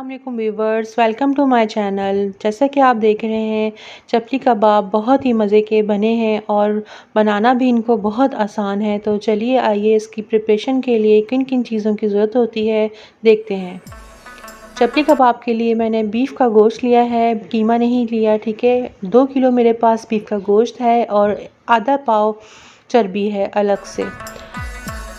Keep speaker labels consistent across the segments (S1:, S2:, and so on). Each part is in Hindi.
S1: अस्सलाम वालेकुम viewers, welcome to my channel. जैसा कि आप देख रहे हैं, चपली कबाब बहुत ही मज़े के बने हैं और बनाना भी इनको बहुत आसान है। तो चलिए आइए इसकी प्रिपरेशन के लिए किन किन चीज़ों की ज़रूरत होती है देखते हैं। चपली कबाब के लिए मैंने बीफ का गोश्त लिया है, कीमा नहीं लिया, ठीक है। 2 किलो मेरे पास बीफ का गोश्त है और आधा पाव चर्बी है अलग से।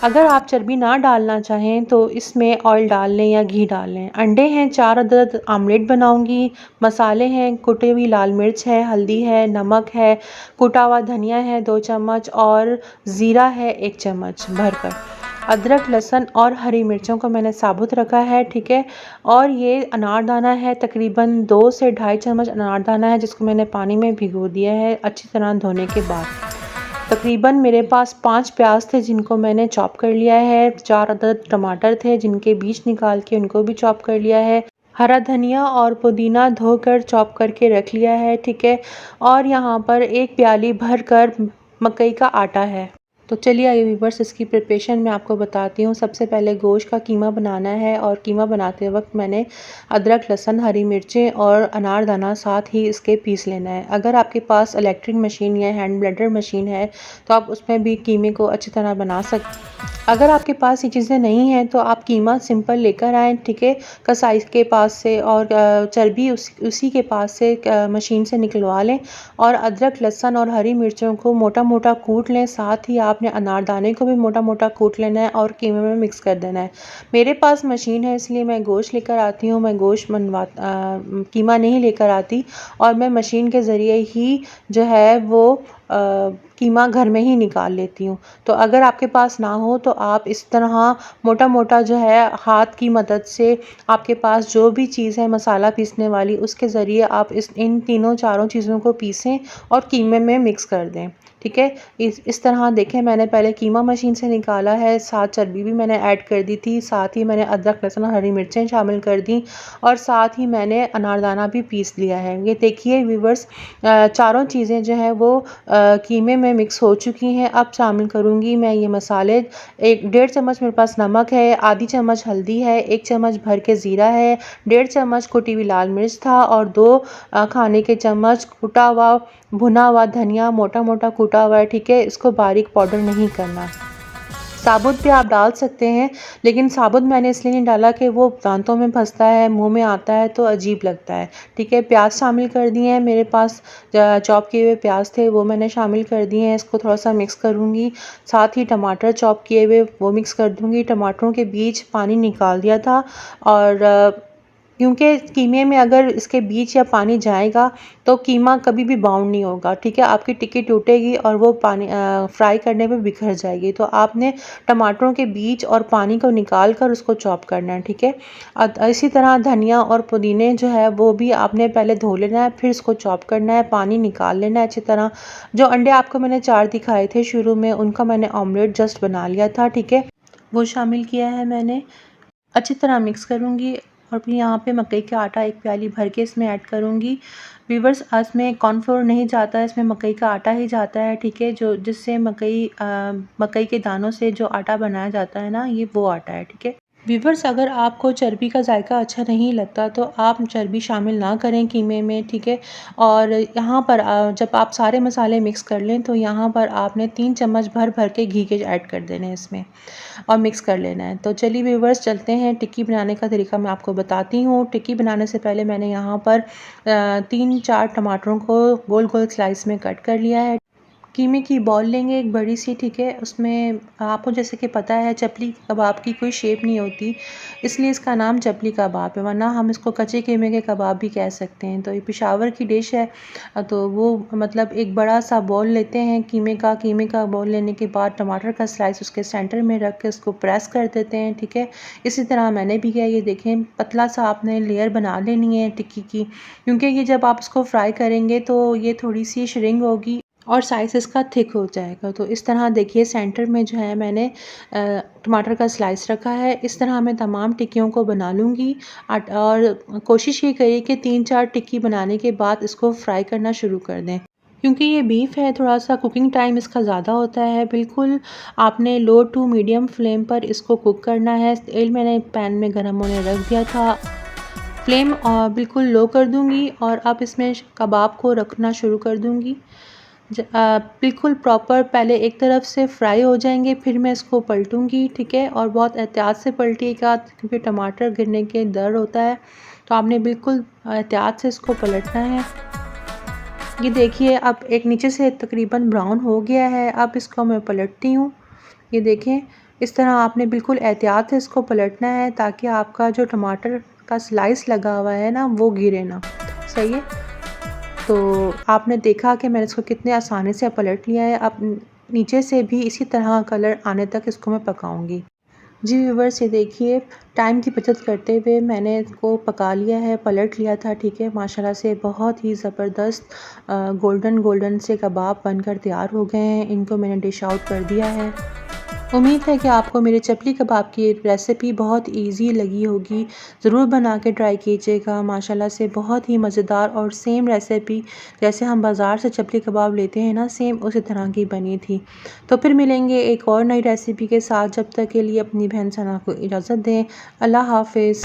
S1: अगर आप चर्बी ना डालना चाहें तो इसमें ऑयल डाल लें या घी डाल लें। अंडे हैं 4 अदद, आमलेट बनाऊंगी। मसाले हैं, कुटी हुई लाल मिर्च है, हल्दी है, नमक है, कुटा हुआ धनिया है 2 चम्मच और ज़ीरा है 1 चम्मच भरकर। अदरक, लहसुन और हरी मिर्चों को मैंने साबुत रखा है, ठीक है। और ये अनारदाना है, तकरीबन 2 से ढाई चम्मच अनारदाना है जिसको मैंने पानी में भिगो दिया है अच्छी तरह धोने के बाद। तकरीबन मेरे पास 5 प्याज थे जिनको मैंने चॉप कर लिया है। 4 अदद टमाटर थे जिनके बीज निकाल के उनको भी चॉप कर लिया है। हरा धनिया और पुदीना धोकर चॉप करके रख लिया है, ठीक है। और यहाँ पर 1 प्याली भर कर मकई का आटा है। तो चलिए आइए व्यूवर्स, इसकी प्रिपरेशन मैं आपको बताती हूँ। सबसे पहले गोश्त का कीमा बनाना है और कीमा बनाते वक्त मैंने अदरक, लहसुन, हरी मिर्चें और अनारदाना साथ ही इसके पीस लेना है। अगर आपके पास इलेक्ट्रिक मशीन या हैंड ब्लेंडर मशीन है तो आप उसमें भी कीमे को अच्छी तरह बना सकते। अगर आपके पास ये चीज़ें नहीं हैं तो आप कीमा सिंपल लेकर आएँ, ठीक है, कसाई के पास से, और चर्बी उसी के पास से मशीन से निकलवा लें और अदरक, लहसुन और हरी मिर्चों को मोटा मोटा कूट लें। साथ ही आपने अनारदाने को भी मोटा मोटा कूट लेना है और कीमे में मिक्स कर देना है। मेरे पास मशीन है इसलिए मैं गोश्त लेकर आती हूँ। मैं गोश्त कीमा नहीं लेकर आती और मैं मशीन के ज़रिए ही जो है वो कीमा घर में ही निकाल लेती हूँ। तो अगर आपके पास ना हो तो आप इस तरह मोटा मोटा जो है हाथ की मदद से, आपके पास जो भी चीज़ है मसाला पीसने वाली उसके ज़रिए आप इन तीनों चारों चीज़ों को पीसें और कीमे में मिक्स कर दें, ठीक है। इस तरह देखें, मैंने पहले कीमा मशीन से निकाला है, साथ चर्बी भी मैंने ऐड कर दी थी, साथ ही मैंने अदरक, लहसुन और हरी मिर्चें शामिल कर दी और साथ ही मैंने अनारदाना भी पीस लिया है। ये देखिए व्यूवर्स, चारों चीज़ें जो हैं वो कीमे में मिक्स हो चुकी हैं। अब शामिल करूँगी मैं ये मसाले। 1 चम्मच मेरे पास नमक है, आधी चम्मच हल्दी है, 1 चम्मच भर के ज़ीरा है, 1.5 चम्मच कुटी हुई लाल मिर्च था और 2 खाने के चम्मच कुटा हुआ भुना हुआ धनिया मोटा मोटा कूटा हुआ है, ठीक है। इसको बारीक पाउडर नहीं करना। साबुत भी आप डाल सकते हैं लेकिन साबुत मैंने इसलिए नहीं डाला कि वो दांतों में फंसता है, मुंह में आता है तो अजीब लगता है, ठीक है। प्याज शामिल कर दिए हैं, मेरे पास चॉप किए हुए प्याज थे वो मैंने शामिल कर दिए हैं। इसको थोड़ा सा मिक्स करूँगी। साथ ही टमाटर चॉप किए हुए वो मिक्स कर दूँगी। टमाटरों के बीच पानी निकाल दिया था और क्योंकि कीमे में अगर इसके बीच या पानी जाएगा तो कीमा कभी भी बाउंड नहीं होगा, ठीक है। आपकी टिक्की टूटेगी और वो पानी फ्राई करने पे बिखर जाएगी। तो आपने टमाटरों के बीच और पानी को निकाल कर उसको चॉप करना है, ठीक है। इसी तरह धनिया और पुदीने जो है वो भी आपने पहले धो लेना है, फिर इसको चॉप करना है, पानी निकाल लेना है अच्छी तरह। जो अंडे आपको मैंने 4 दिखाए थे शुरू में, उनका मैंने ऑमलेट जस्ट बना लिया था, ठीक है, वो शामिल किया है मैंने। अच्छी तरह मिक्स करूँगी और फिर यहाँ पे मकई का आटा 1 प्याली भर के इसमें ऐड करूँगी। व्यूअर्स, इसमें कॉर्नफ्लोर नहीं जाता है, इसमें मकई का आटा ही जाता है, ठीक है। जो जिससे मकई के दानों से जो आटा बनाया जाता है ना, ये वो आटा है, ठीक है। व्यूअर्स, अगर आपको चर्बी का जायका अच्छा नहीं लगता तो आप चर्बी शामिल ना करें कीमे में, ठीक है। और यहाँ पर जब आप सारे मसाले मिक्स कर लें तो यहाँ पर आपने 3 चम्मच भर भर के घी के ऐड कर देने हैं इसमें और मिक्स कर लेना है। तो चलिए व्यूअर्स, चलते हैं टिक्की बनाने का तरीका मैं आपको बताती हूँ। टिक्की बनाने से पहले मैंने यहाँ पर 3-4 टमाटरों को गोल गोल स्लाइस में कट कर लिया है। कीमे की बॉल लेंगे एक बड़ी सी, ठीक है। उसमें आपको जैसे कि पता है चपली कबाब की कोई शेप नहीं होती, इसलिए इसका नाम चपली कबाब है, वरना हम इसको कच्चे कीमे के कबाब भी कह सकते हैं। तो ये पेशावर की डिश है। तो वो मतलब एक बड़ा सा बॉल लेते हैं कीमे का बॉल लेने के बाद टमाटर का स्लाइस उसके सेंटर में रख के उसको प्रेस कर देते हैं, ठीक है। इसी तरह मैंने भी किया। ये देखें, पतला सा आपने लेयर बना लेनी है टिक्की की, क्योंकि ये जब आप इसको फ्राई करेंगे तो ये थोड़ी सी श्रिंक होगी और साइज़ इसका थिक हो जाएगा। तो इस तरह देखिए, सेंटर में जो है मैंने टमाटर का स्लाइस रखा है। इस तरह मैं तमाम टिक्कियों को बना लूँगी और कोशिश ये करिए कि 3-4 टिक्की बनाने के बाद इसको फ्राई करना शुरू कर दें, क्योंकि ये बीफ है, थोड़ा सा कुकिंग टाइम इसका ज़्यादा होता है। बिल्कुल आपने लो टू मीडियम फ्लेम पर इसको कुक करना है। तेल मैंने पैन में गर्म होने रख दिया था। फ्लेम बिल्कुल लो कर दूँगी और अब इसमें कबाब को रखना शुरू कर दूँगी। बिल्कुल प्रॉपर पहले एक तरफ से फ्राई हो जाएँगे, फिर मैं इसको पलटूँगी, ठीक है? और बहुत एहतियात से पलटिएगा क्योंकि टमाटर गिरने के डर होता है, तो आपने बिल्कुल एहतियात से इसको पलटना है। ये देखिए अब एक नीचे से तकरीबन ब्राउन हो गया है, अब इसको मैं पलटती हूँ। ये देखें, इस तरह आपने बिल्कुल एहतियात से इसको पलटना है ताकि आपका जो टमाटर का स्लाइस लगा हुआ है ना, वो गिरे ना। सही है? तो आपने देखा कि मैंने इसको कितने आसानी से पलट लिया है। अब नीचे से भी इसी तरह कलर आने तक इसको मैं पकाऊंगी। जी व्यूअर्स, ये देखिए टाइम की बचत करते हुए मैंने इसको पका लिया है, पलट लिया था, ठीक है। माशाल्लाह से बहुत ही ज़बरदस्त गोल्डन गोल्डन से कबाब बनकर तैयार हो गए हैं। इनको मैंने डिश आउट कर दिया है। उम्मीद है कि आपको मेरे चपली कबाब की रेसिपी बहुत इजी लगी होगी। ज़रूर बना के ट्राई कीजिएगा। माशाल्लाह से बहुत ही मज़ेदार और सेम रेसिपी जैसे हम बाज़ार से चपली कबाब लेते हैं ना, सेम उसी तरह की बनी थी। तो फिर मिलेंगे एक और नई रेसिपी के साथ। जब तक के लिए अपनी बहन सना को इजाज़त दें। अल्लाह हाफ़िज़।